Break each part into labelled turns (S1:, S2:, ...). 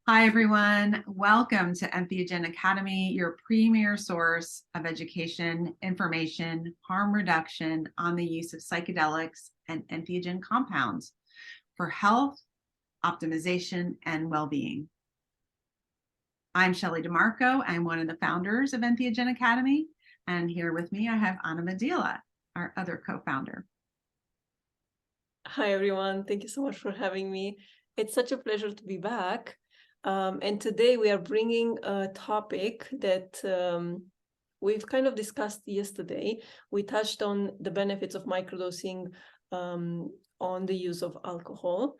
S1: Hi, everyone. Welcome to Entheogen Academy, your premier source of education, information, harm reduction on the use of psychedelics and entheogen compounds for health, optimization, and well-being. I'm Shelley DeMarco. I'm one of the founders of Entheogen Academy. And here with me, I have Ana Medila, our other co-founder.
S2: Hi, everyone. Thank you so much for having me. It's such a pleasure to be back. And today we are bringing a topic that we've kind of discussed yesterday. We touched on the benefits of microdosing on the use of alcohol.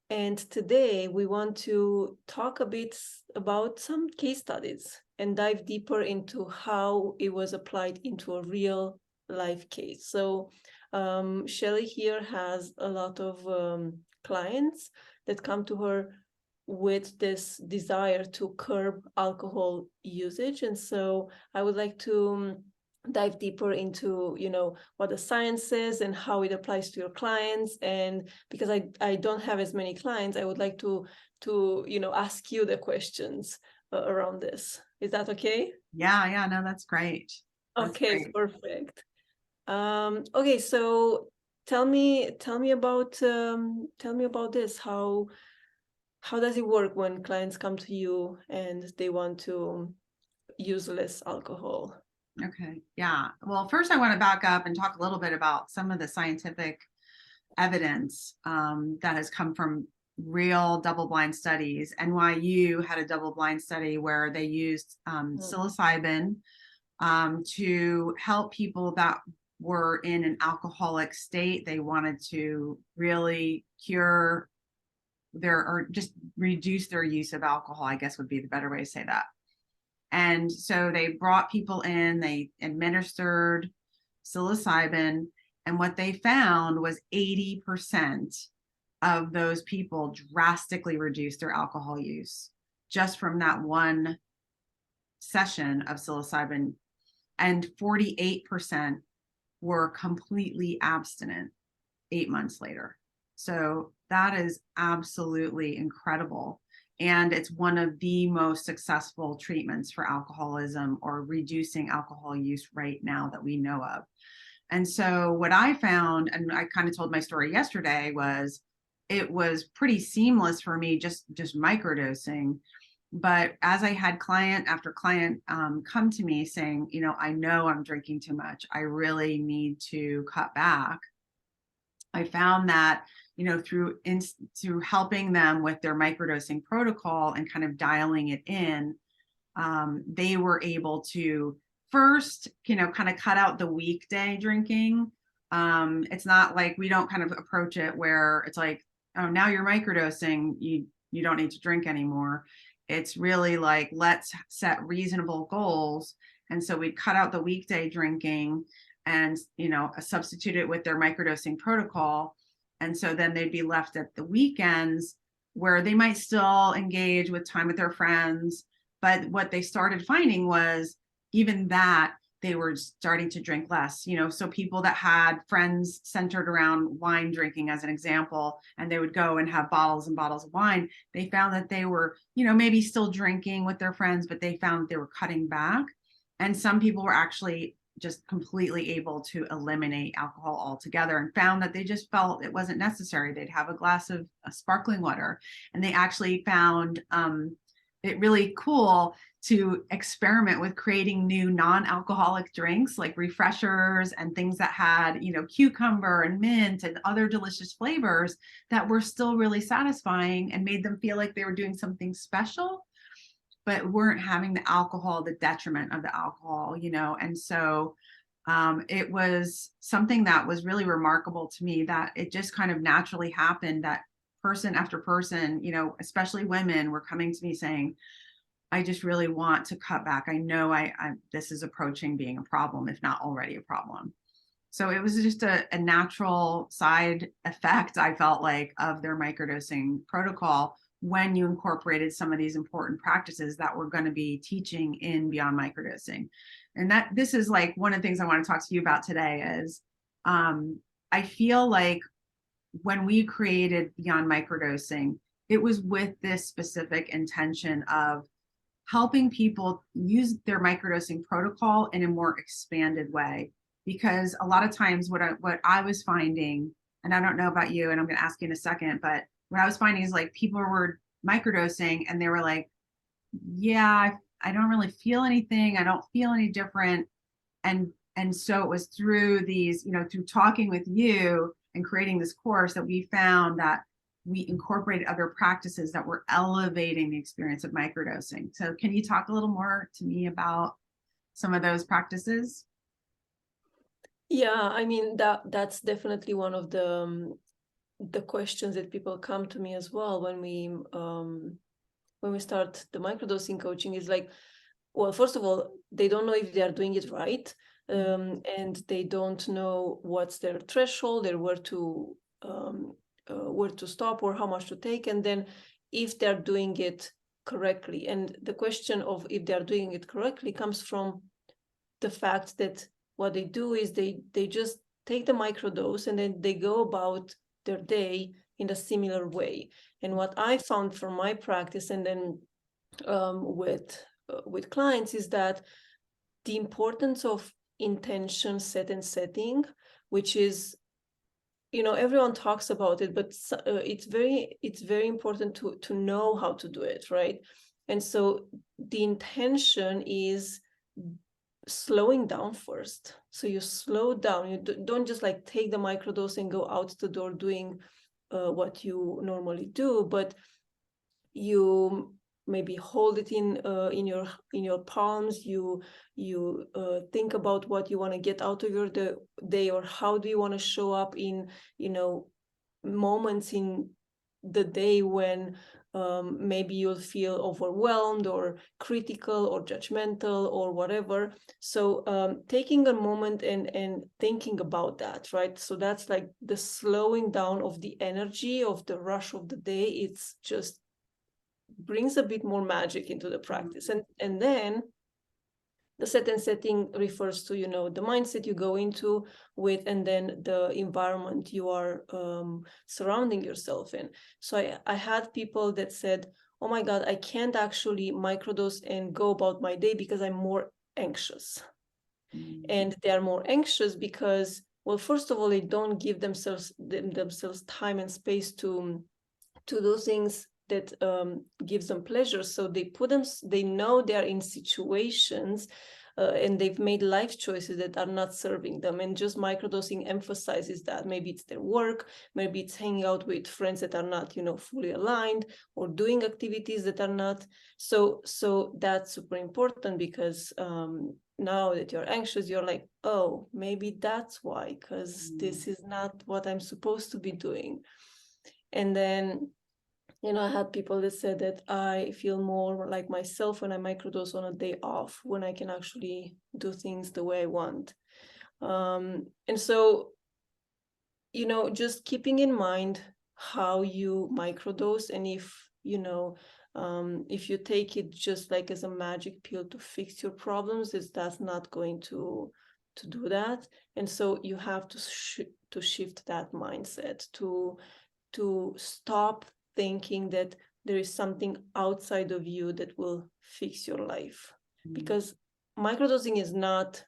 S2: And today we want to talk a bit about some case studies and dive deeper into how it was applied into a real life case. So Shelley here has a lot of clients that come to her with this desire to curb alcohol usage. And so I would like to dive deeper into, what the science is and how it applies to your clients. And because I don't have as many clients, I would like to ask you the questions around this. Is that okay?
S1: Yeah, no, that's great. That's
S2: Okay,
S1: great.
S2: perfect. Okay, so tell me about this. How does it work when clients come to you and they want to use less alcohol?
S1: Okay. Yeah. Well, first I want to back up and talk a little bit about some of the scientific evidence that has come from real double-blind studies. NYU had a double-blind study where they used psilocybin to help people that were in an alcoholic state. They wanted to really cure or just reduce their use of alcohol, I guess would be the better way to say that. And so they brought people in, they administered psilocybin, and what they found was 80% of those people drastically reduced their alcohol use just from that one session of psilocybin, and 48% were completely abstinent 8 months later. So that is absolutely incredible. And it's one of the most successful treatments for alcoholism or reducing alcohol use right now that we know of. And so what I found, and I kind of told my story yesterday, was it was pretty seamless for me, just microdosing. But as I had client after client come to me saying, I know I'm drinking too much, I really need to cut back. I found that, through helping them with their microdosing protocol and kind of dialing it in, they were able to first, kind of cut out the weekday drinking. It's not like we don't kind of approach it where it's like, oh, now you're microdosing, you don't need to drink anymore. It's really like, let's set reasonable goals. And so we cut out the weekday drinking and substitute it with their microdosing protocol. And so then they'd be left at the weekends where they might still engage with time with their friends. But what they started finding was even that they were starting to drink less, so people that had friends centered around wine drinking, as an example, and they would go and have bottles and bottles of wine, they found that they were, maybe still drinking with their friends, but they found they were cutting back. And some people were actually just completely able to eliminate alcohol altogether and found that they just felt it wasn't necessary. They'd have a glass of sparkling water, and they actually found it really cool to experiment with creating new non-alcoholic drinks like refreshers and things that had, cucumber and mint and other delicious flavors that were still really satisfying and made them feel like they were doing something special, but weren't having the alcohol, the detriment of the alcohol, and so it was something that was really remarkable to me, that it just kind of naturally happened that person after person, especially women, were coming to me saying, I just really want to cut back. I know this is approaching being a problem, if not already a problem. So it was just a natural side effect, I felt like, of their microdosing protocol when you incorporated some of these important practices that we're going to be teaching in Beyond Microdosing. And that this is like one of the things I want to talk to you about today is I feel like when we created Beyond Microdosing, it was with this specific intention of helping people use their microdosing protocol in a more expanded way. Because a lot of times what I was finding, and I don't know about you, and I'm going to ask you in a second, but what I was finding is like people were microdosing and they were like, yeah, I don't really feel anything. I don't feel any different. And so it was through these, through talking with you and creating this course that we found that we incorporated other practices that were elevating the experience of microdosing. So can you talk a little more to me about some of those practices?
S2: Yeah, I mean that's definitely one of the questions that people come to me as well when we start the microdosing coaching is like, well, first of all, they don't know if they are doing it right, and they don't know what's their threshold or where to stop or how much to take, and then if they're doing it correctly. And the question of if they're doing it correctly comes from the fact that what they do is they just take the microdose and then they go about their day in a similar way. And what I found from my practice and then with clients is that the importance of intention set and setting, which is, everyone talks about it, but it's very important to know how to do it, right? And so the intention is slowing down first. So you slow down. You don't just like take the microdose and go out the door doing what you normally do, but you maybe hold it in your palms. You think about what you want to get out of your day, or how do you want to show up in moments in the day when maybe you'll feel overwhelmed or critical or judgmental or whatever. So taking a moment and thinking about that, right? So that's like the slowing down of the energy of the rush of the day. It's just brings a bit more magic into the practice. And then the set and setting refers to, the mindset you go into with, and then the environment you are surrounding yourself in. So I had people that said, oh my God, I can't actually microdose and go about my day because I'm more anxious. And they are more anxious because, well, first of all, they don't give themselves time and space to do things that gives them pleasure. So they know they're in situations and they've made life choices that are not serving them. And just microdosing emphasizes that. Maybe it's their work, maybe it's hanging out with friends that are not, fully aligned, or doing activities that are not. So that's super important because now that you're anxious, you're like, oh, maybe that's why, because this is not what I'm supposed to be doing. And then I had people that said that I feel more like myself when I microdose on a day off, when I can actually do things the way I want. And so, just keeping in mind how you microdose, and if you take it just like as a magic pill to fix your problems, that's not going to do that. And so you have to shift that mindset to stop thinking that there is something outside of you that will fix your life, because microdosing is not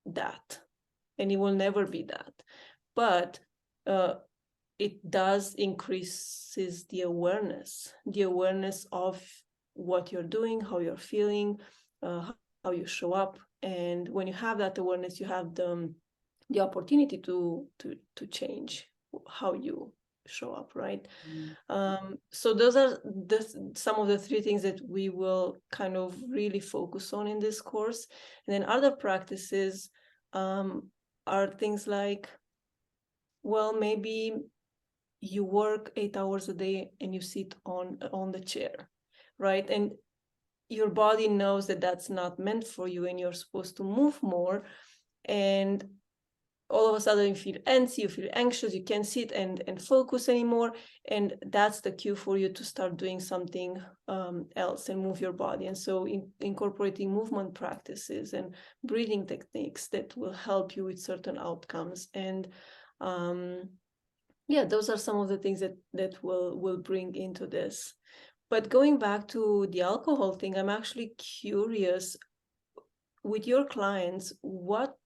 S2: that, and it will never be that. But it does increases the awareness of what you're doing, how you're feeling, how you show up. And when you have that awareness, you have the opportunity to change how you show up, right? So those are some of the three things that we will kind of really focus on in this course. And then other practices are things like, well, maybe you work 8 hours a day and you sit on the chair, right? And your body knows that that's not meant for you, and you're supposed to move more. And all of a sudden you feel antsy, you feel anxious, you can't sit and focus anymore. And that's the cue for you to start doing something else and move your body. And so incorporating movement practices and breathing techniques that will help you with certain outcomes. And yeah, those are some of the things that will bring into this. But going back to the alcohol thing, I'm actually curious, with your clients, what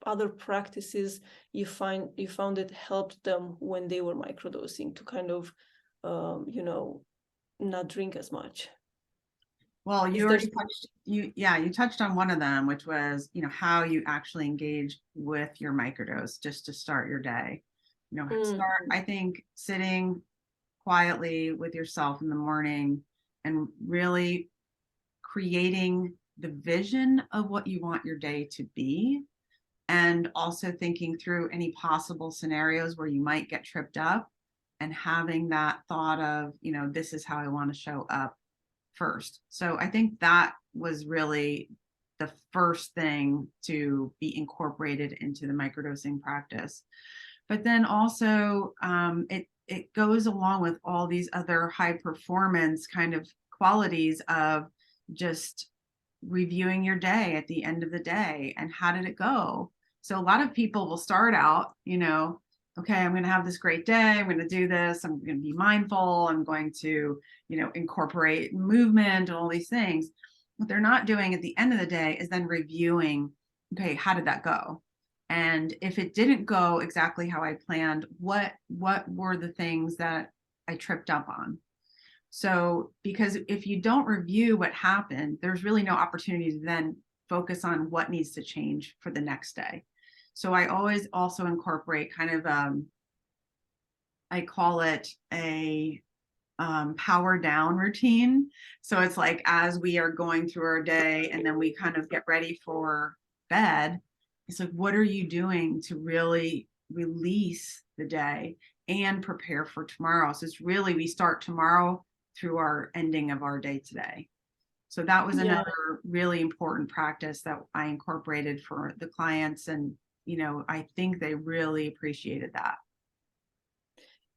S2: other practices you found that helped them when they were microdosing to kind of not drink as much?
S1: Well,
S2: Is
S1: you
S2: there
S1: already touched you touched on one of them, which was, how you actually engage with your microdose just to start your day. Start,
S2: Mhm.
S1: I think, sitting quietly with yourself in the morning and really creating the vision of what you want your day to be, and also thinking through any possible scenarios where you might get tripped up, and having that thought of, this is how I want to show up first. So I think that was really the first thing to be incorporated into the microdosing practice. But then also, it goes along with all these other high performance kind of qualities of just reviewing your day at the end of the day and how did it go. So a lot of people will start out, okay, I'm going to have this great day, I'm going to do this, I'm going to be mindful, I'm going to incorporate movement and all these things. What they're not doing at the end of the day is then reviewing, okay, how did that go? And if it didn't go exactly how I planned, what were the things that I tripped up on? So, because if you don't review what happened, there's really no opportunity to then focus on what needs to change for the next day. So I always also incorporate kind of, I call it a power down routine. So it's like as we are going through our day and then we kind of get ready for bed, it's like, what are you doing to really release the day and prepare for tomorrow? So it's really, we start tomorrow through our ending of our day today. So that was
S2: Yeah,
S1: another really important practice that I incorporated for the clients. And, I think they really appreciated that.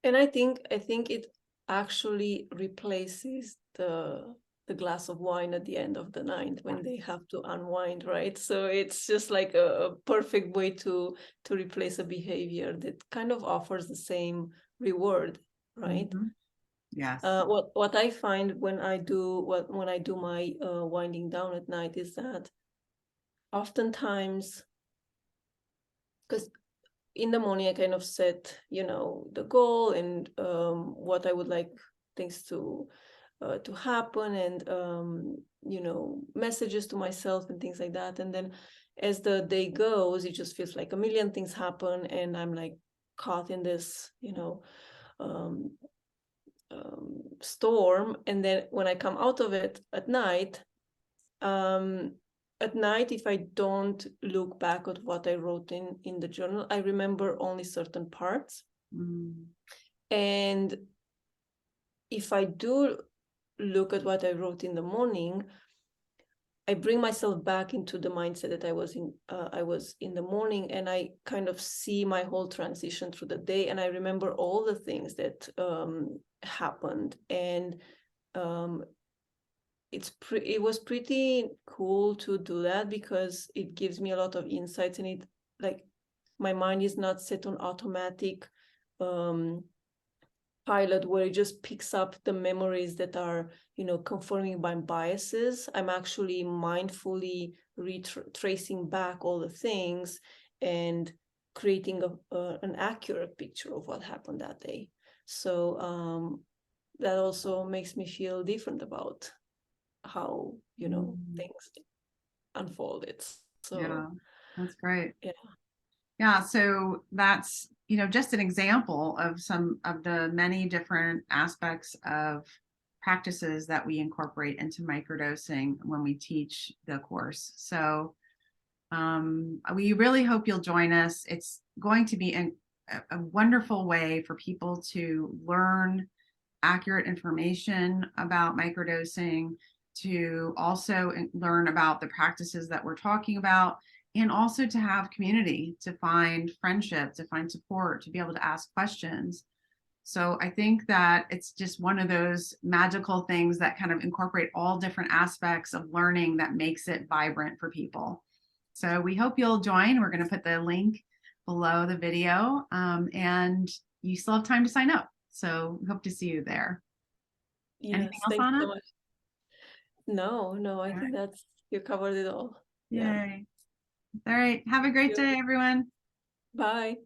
S2: and I think it actually replaces the glass of wine at the end of the night when they have to unwind, right? So it's just like a perfect way to replace a behavior that kind of offers the same reward, right?
S1: Mhm. Yes.
S2: What I find when I do my winding down at night is that oftentimes, because in the morning I kind of set, the goal and what I would like things to happen, and messages to myself and things like that. And then as the day goes, it just feels like a million things happen, and I'm like caught in this, um, storm. And then when I come out of it um, at night, if I don't look back at what I wrote in the journal, I remember only certain parts.
S1: Mm.
S2: And if I do look at what I wrote in the morning, I bring myself back into the mindset that I was in the morning, and I kind of see my whole transition through the day, and I remember all the things that happened. And um, it was pretty cool to do that because it gives me a lot of insights, and it, like, my mind is not set on automatic um, pilot where it just picks up the memories that are, conforming my biases. I'm actually mindfully retracing back all the things and creating an accurate picture of what happened that day. So that also makes me feel different about how,
S1: Mm.
S2: things unfolded.
S1: Yeah,
S2: So
S1: that's great.
S2: yeah.
S1: Yeah, so that's, just an example of some of the many different aspects of practices that we incorporate into microdosing when we teach the course. So we really hope you'll join us. It's going to be a wonderful way for people to learn accurate information about microdosing, to also learn about the practices that we're talking about, and also to have community, to find friendship, to find support, to be able to ask questions. So I think that it's just one of those magical things that kind of incorporate all different aspects of learning that makes it vibrant for people. So we hope you'll join. We're going to put the link below the video. And you still have time to sign up. So we hope to see you there. Anything
S2: Yes,
S1: else,
S2: thank you
S1: Ana?
S2: so much. No, I
S1: All
S2: think
S1: right.
S2: you covered it all. Yeah.
S1: Yay. All right. Have a great
S2: You.
S1: day, everyone.
S2: Bye.